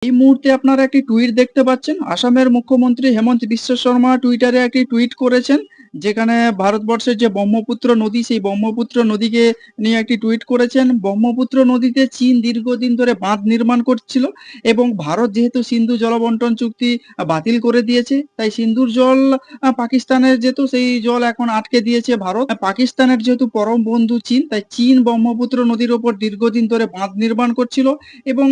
এই মুহূর্তে আপনারা একটি টুইট দেখতে পাচ্ছেন। আসামের মুখ্যমন্ত্রী হেমন্ত বিশ্ব শর্মা টুইটারে একটি টুইট করেছেন। যেখানে ভারতবর্ষের যে ব্রহ্মপুত্র নদী, সেই ব্রহ্মপুত্র নদীকে নিয়ে একটি টুইট করেছেন। ব্রহ্মপুত্র নদীতে চীন দীর্ঘদিন ধরে বাঁধ নির্মাণ করছিল এবং ভারত যেহেতু সিন্ধু জলবন্টন চুক্তি বাতিল করে দিয়েছে, তাই সিন্ধুর জল পাকিস্তানের যেত, সেই জল এখন আটকে দিয়েছে ভারত। পাকিস্তানের যেহেতু পরম বন্ধু চীন, তাই চীন ব্রহ্মপুত্র নদীর ওপর দীর্ঘদিন ধরে বাঁধ নির্মাণ করছিল এবং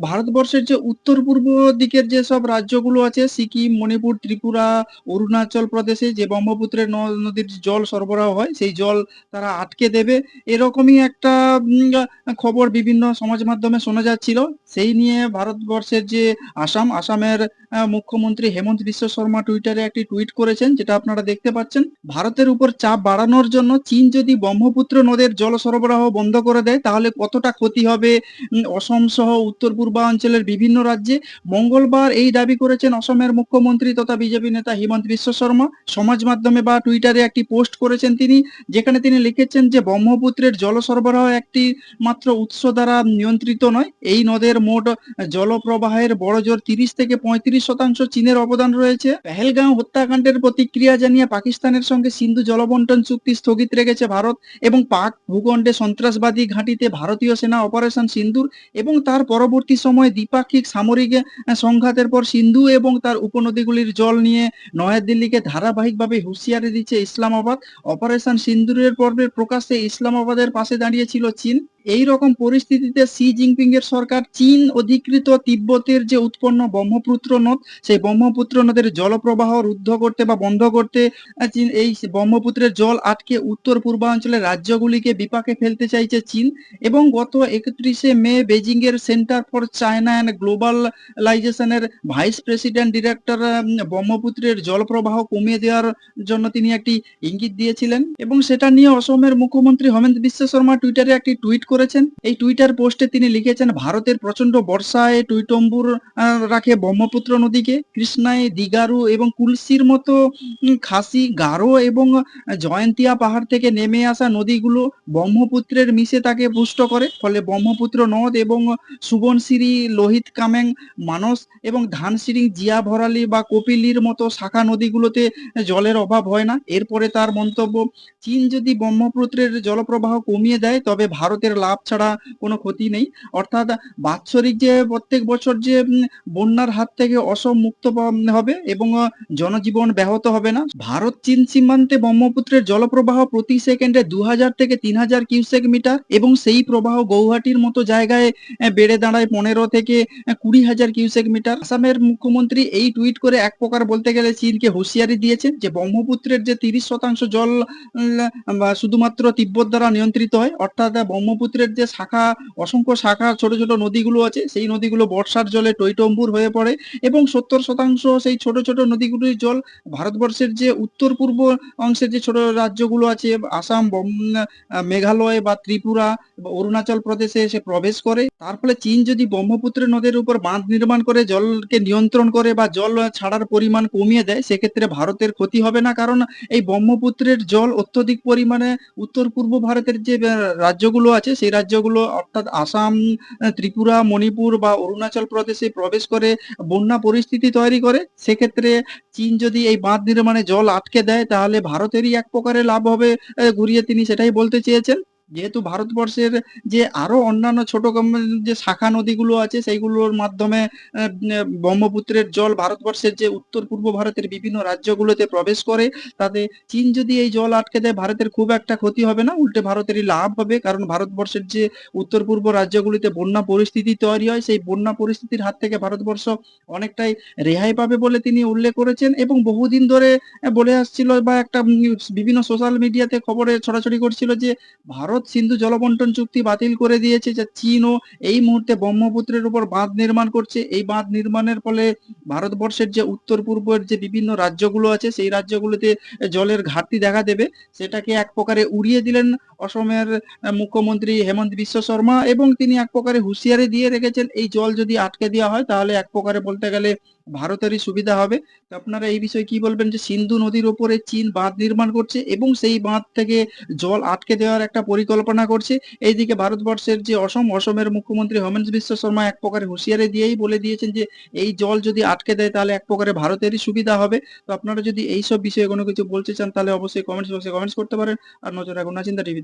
ভারতবর্ষের যে উত্তর-পূর্ব দিকের যেসব রাজ্যগুলো আছে সিকিম, মণিপুর, ত্রিপুরা, অরুণাচল প্রদেশে যে ব্রহ্মপুত্রের নদীর জল সরবরাহ হয়, সেই জল তারা আটকে দেবে। এরকমই একটা খবর বিভিন্ন সমাজ মাধ্যমে শোনা যাচ্ছিল। সেই নিয়ে ভারতবর্ষের যে আসামের মুখ্যমন্ত্রী হেমন্ত বিশ্ব শর্মা টুইটারে একটি টুইট করেছেন, যেটা আপনারা দেখতে পাচ্ছেন। ভারতের উপর চাপ বাড়ানোর জন্য চীন যদি ব্রহ্মপুত্র নদের জল সরবরাহ বন্ধ করে দেয়, তাহলে কতটা ক্ষতি হবে অসম সহ উত্তর পূর্বাঞ্চলের বিভিন্ন রাজ্যে। মঙ্গলবার এই দাবি করেছেন অসমের মুখ্যমন্ত্রী তথা বিজেপি নেতা হিমন্ত বিশ্ব শর্মা। সমাজ মাধ্যমে বা টুইটারে একটি পোস্ট করেছেন তিনি, যেখানে তিনি লিখেছেন যে ব্রহ্মপুত্রের জল সরবরাহ একটি মাত্র উৎস দ্বারা নিয়ন্ত্রিত নয়। এই নদের মোট জলপ্রবাহের বড়জোর ৩০ থেকে ৩৫% চীনের অবদান রয়েছে। পেহেলগাঁও হত্যাকাণ্ডের প্রতিক্রিয়া জানিয়ে পাকিস্তানের সঙ্গে সিন্ধু জলবন্টন চুক্তি স্থগিত রেখেছে ভারত এবং পাক ভূখণ্ডে সন্ত্রাসবাদী ঘাঁটিতে ভারতীয় সেনা অপারেশন সিন্দুর এবং তার পরবর্তী সময়ে দ্বিপাক্ষিক সামরিক সংঘাতের পর সিন্ধু এবং তার উপনদীগুলির জল নিয়ে নয়াদিল্লিকে ধারাবাহিকভাবে হুঁশিয়ারি দিচ্ছে ইসলামাবাদ। অপারেশন সিন্দুরের পর্বে প্রকাশ্যে ইসলামাবাদের পাশে দাঁড়িয়েছিল চীন। এই রকম পরিস্থিতিতে শি জিনপিং এর সরকার চীন অধিকৃত তিব্বতের যে উৎপন্ন ব্রহ্মপুত্র নদ, সেই ব্রহ্মপুত্র নদের জলপ্রবাহ রুদ্ধ করতে বা বন্ধ করতে চীন এই ব্রহ্মপুত্রের জল আটকে উত্তর পূর্বাঞ্চলের রাজ্যগুলিকে বিপাকে ফেলতে চাইছে চীন। এবং গত ৩১শে মে বেজিং এর centre for China and globalization এর ভাইস প্রেসিডেন্ট ডিরেক্টর ব্রহ্মপুত্রের জলপ্রবাহ কমিয়ে দেওয়ার জন্য তিনি একটি ইঙ্গিত দিয়েছিলেন এবং সেটা নিয়ে অসমের মুখ্যমন্ত্রী হেমন্ত বিশ্ব শর্মা টুইটারে একটি টুইট করেছেন। এই টুইটার পোস্টে তিনি লিখেছেন, ভারতের প্রচন্ড বর্ষায় টুইটম্বুর রাখে ব্রহ্মপুত্র নদীকে। কৃষ্ণায়, দিগারু এবং কুলসির মতো খাসি, গারো এবং জয়ন্তিয়া পাহাড় থেকে নেমে আসা নদীগুলো ব্রহ্মপুত্রের মিশে তাকে পুষ্ট করে। ফলে ব্রহ্মপুত্র নদ এবং সুবনশিরি, লোহিত কামেং, মানস এবং ধানসিঁড়ি, জিয়া ভরালি বা কপিলীর মতো শাখা নদীগুলোতে জলের অভাব হয় না। এরপরে তার মন্তব্য, চীন যদি ব্রহ্মপুত্রের জলপ্রবাহ কমিয়ে দেয় তবে ভারতের লাভ ছাড়া কোনো ক্ষতি নেই। অর্থাৎ বাৎসরিক যে প্রত্যেক বছর যে বন্যার হাত থেকে অসম মুক্ত হবে এবং জনজীবন ব্যাহত হবে না। ভারত চীন সীমান্তে ব্রহ্মপুত্রের জলপ্রবাহ প্রতি সেকেন্ডে ২০০০ থেকে ৩০০০ কিউসেক মিটার এবং সেই প্রবাহ গৌহাটির মতো জায়গায় বেড়ে দাঁড়ায় ১৫ থেকে ২০,০০০ কিউসেক মিটার। আসামের মুখ্যমন্ত্রী এই টুইট করে এক প্রকার বলতে গেলে চীনকে হুঁশিয়ারি দিয়েছেন যে ব্রহ্মপুত্রের যে ৩০% জল শুধুমাত্র তিব্বত দ্বারা নিয়ন্ত্রিত হয়। অর্থাৎ ব্রহ্মপুত্রের যে অসংখ্য শাখা ছোট ছোট নদীগুলো আছে, সেই নদীগুলো বর্ষার জলে টইটম্বুর হয়ে পড়ে এবং ৭০% সেই ছোট ছোট নদীগুলির জল ভারতবর্ষের যে উত্তর পূর্ব অংশের যে ছোট রাজ্যগুলো আছে আসাম, মেঘালয় বা ত্রিপুরা বা অরুণাচল প্রদেশে এসে প্রবেশ করে। তার ফলে চীন যদি ব্রহ্মপুত্র নদের উপর বাঁধ নির্মাণ করে জলকে নিয়ন্ত্রণ করে বা জল ছাড়ার পরিমাণ কমিয়ে দেয়, সেক্ষেত্রে ভারতের ক্ষতি হবে না। কারণ এই ব্রহ্মপুত্রের জল অত্যধিক পরিমাণে উত্তর পূর্ব ভারতের যে রাজ্যগুলো আছে, সেই রাজ্যগুলো অর্থাৎ আসাম, ত্রিপুরা, মণিপুর বা অরুণাচল প্রদেশে প্রবেশ করে বন্যা পরিস্থিতি তৈরি করে। সেক্ষেত্রে চীন যদি এই বাঁধ নির্মাণে জল আটকে দেয়, তাহলে ভারতেরই এক প্রকারে লাভ হবে। ঘুরিয়ে তিনি সেটাই বলতে চেয়েছেন। যেহেতু ভারতবর্ষের যে আরো অন্যান্য ছোট যে শাখা নদীগুলো আছে, সেইগুলোর মাধ্যমে ব্রহ্মপুত্রের জল ভারতবর্ষের যে উত্তর পূর্ব ভারতের বিভিন্ন রাজ্যগুলোতে প্রবেশ করে, তাতে চীন যদি এই জল আটকে দেয়, ভারতের খুব একটা ক্ষতি হবে না, উল্টে ভারতেরই লাভ হবে। কারণ ভারতবর্ষের যে উত্তর পূর্ব রাজ্যগুলিতে বন্যা পরিস্থিতি তৈরি হয়, সেই বন্যা পরিস্থিতির হাত থেকে ভারতবর্ষ অনেকটাই রেহাই পাবে বলে তিনি উল্লেখ করেছেন এবং বহুদিন ধরে বলে আসছিল বা একটা বিভিন্ন সোশ্যাল মিডিয়াতে খবরে ছড়াছড়ি করছিল যে ভারত সিন্ধু জলবন্টন চুক্তি বাতিল করে দিয়েছে, যে চীনও এই মুহূর্তে ব্রহ্মপুত্রের উপর বাঁধ নির্মাণ করছে। এই বাঁধ নির্মাণের ফলে ভারতবর্ষের যে উত্তর পূর্বের যে বিভিন্ন রাজ্যগুলো আছে, সেই রাজ্যগুলোতে জলের ঘাটতি দেখা দেবে। সেটাকে এক প্রকারে উড়িয়ে দিলেন অসমের মুখ্যমন্ত্রী হেমন্ত বিশ্ব শর্মা এবং তিনি এক প্রকারে হুঁশিয়ারি দিয়ে রেখেছেন, এই জল যদি আটকে দেওয়া হয় তাহলে এক প্রকারে বলতে গেলে ভারতেরই সুবিধা হবে। তো আপনারা এই বিষয়ে কি বলবেন যে সিন্ধু নদীর উপরে চীন বাঁধ নির্মাণ করছে এবং সেই বাঁধ থেকে জল আটকে দেওয়ার একটা পরিকল্পনা করছে। এইদিকে ভারতবর্ষের যে অসমের মুখ্যমন্ত্রী হেমন্ত বিশ্ব শর্মা এক প্রকারে হুঁশিয়ারি দিয়েই বলে দিয়েছেন যে এই জল যদি আটকে দেয় তাহলে এক প্রকারে ভারতেরই সুবিধা হবে। তো আপনারা যদি এইসব বিষয়ে কোনো কিছু বলতে চান তাহলে অবশ্যই কমেন্টস বক্সে কমেন্টস করতে পারেন। আর নজর রাখুন নাচিন্দা টিভি।